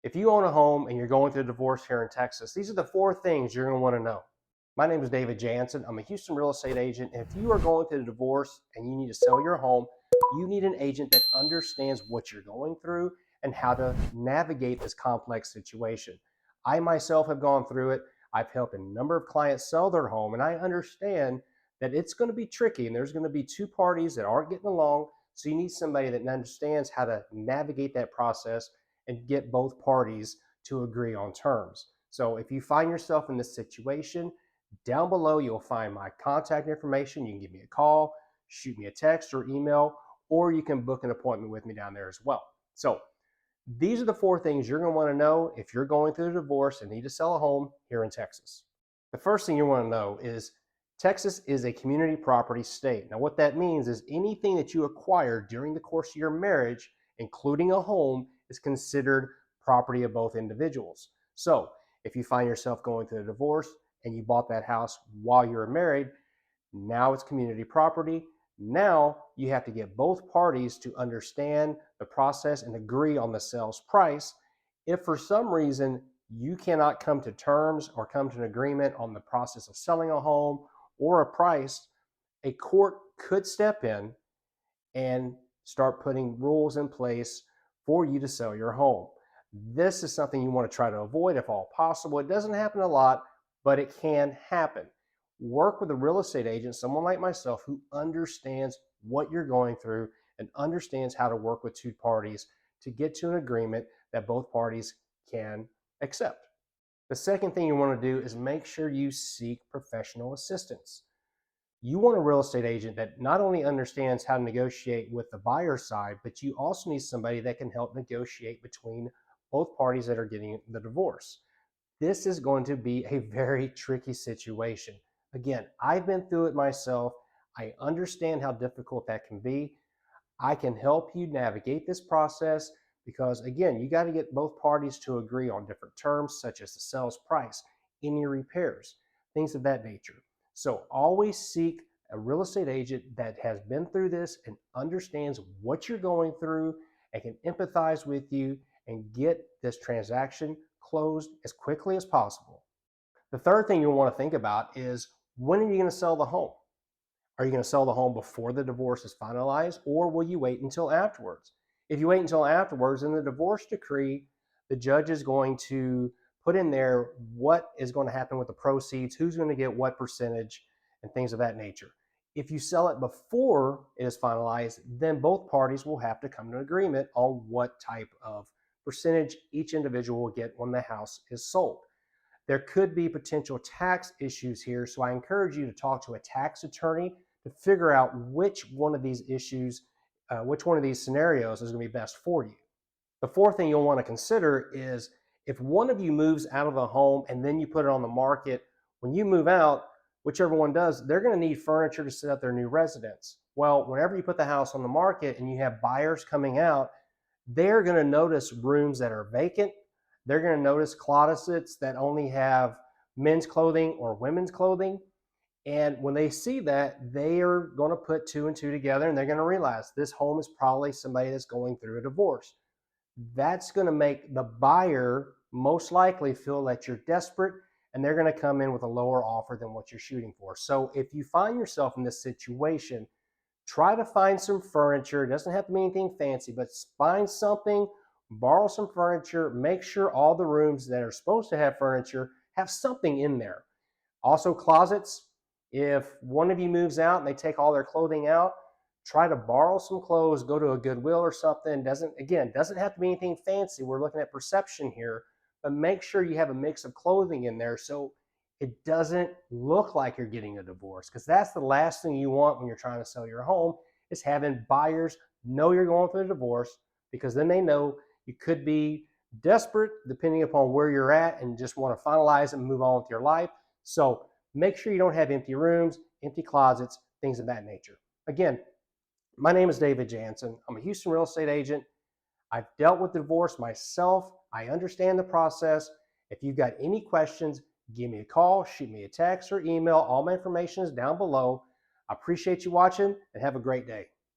If you own a home and you're going through a divorce here in Texas, these are the 4 things you're going to want to know. My name is David Janssen. I'm a Houston real estate agent. And if you are going through a divorce and you need to sell your home, you need an agent that understands what you're going through and how to navigate this complex situation. I myself have gone through it. I've helped a number of clients sell their home, and I understand that it's going to be tricky and there's going to be 2 parties that aren't getting along. So you need somebody that understands how to navigate that process and get both parties to agree on terms. So if you find yourself in this situation, down below you'll find my contact information. You can give me a call, shoot me a text or email, or you can book an appointment with me down there as well. So these are the 4 things you're going to want to know if you're going through a divorce and need to sell a home here in Texas. The first thing you want to know is Texas is a community property state. Now what that means is anything that you acquire during the course of your marriage, including a home, is considered property of both individuals. So if you find yourself going through a divorce and you bought that house while you were married, now it's community property. Now you have to get both parties to understand the process and agree on the sales price. If for some reason you cannot come to terms or come to an agreement on the process of selling a home or a price, a court could step in and start putting rules in place for you to sell your home. This is something you want to try to avoid if all possible. It doesn't happen a lot, but it can happen. Work with a real estate agent, someone like myself, who understands what you're going through and understands how to work with 2 parties to get to an agreement that both parties can accept. The second thing you want to do is make sure you seek professional assistance. You want a real estate agent that not only understands how to negotiate with the buyer side, but you also need somebody that can help negotiate between both parties that are getting the divorce. This is going to be a very tricky situation. Again, I've been through it myself. I understand how difficult that can be. I can help you navigate this process because, again, you got to get both parties to agree on different terms, such as the sales price, any repairs, things of that nature. So always seek a real estate agent that has been through this and understands what you're going through and can empathize with you and get this transaction closed as quickly as possible. The third thing you'll want to think about is, when are you going to sell the home? Are you going to sell the home before the divorce is finalized, or will you wait until afterwards? If you wait until afterwards, in the divorce decree, the judge is going to put in there what is going to happen with the proceeds, who's going to get what percentage, and things of that nature. If you sell it before it is finalized, then both parties will have to come to an agreement on what type of percentage each individual will get when the house is sold. There could be potential tax issues here, so I encourage you to talk to a tax attorney to figure out which one of these issues, which one of these scenarios is going to be best for you. The fourth thing you'll want to consider is, if one of you moves out of the home and then you put it on the market, when you move out, whichever one does, they're going to need furniture to set up their new residence. Well, whenever you put the house on the market and you have buyers coming out, they're going to notice rooms that are vacant. They're going to notice closets that only have men's clothing or women's clothing. And when they see that, they are going to put 2 and 2 together and they're going to realize this home is probably somebody that's going through a divorce. That's going to make the buyer most likely feel that you're desperate, and they're going to come in with a lower offer than what you're shooting for. So if you find yourself in this situation, try to find some furniture. It doesn't have to be anything fancy, but find something, borrow some furniture, make sure all the rooms that are supposed to have furniture have something in there. Also, closets. If one of you moves out and they take all their clothing out, try to borrow some clothes, go to a Goodwill or something. Doesn't have to be anything fancy. We're looking at perception here, but make sure you have a mix of clothing in there so it doesn't look like you're getting a divorce, because that's the last thing you want when you're trying to sell your home, is having buyers know you're going through a divorce, because then they know you could be desperate depending upon where you're at and just want to finalize and move on with your life. So make sure you don't have empty rooms, empty closets, things of that nature. Again, my name is David Janssen. I'm a Houston real estate agent. I've dealt with divorce myself. I understand the process. If you've got any questions, give me a call, shoot me a text or email. All my information is down below. I appreciate you watching and have a great day.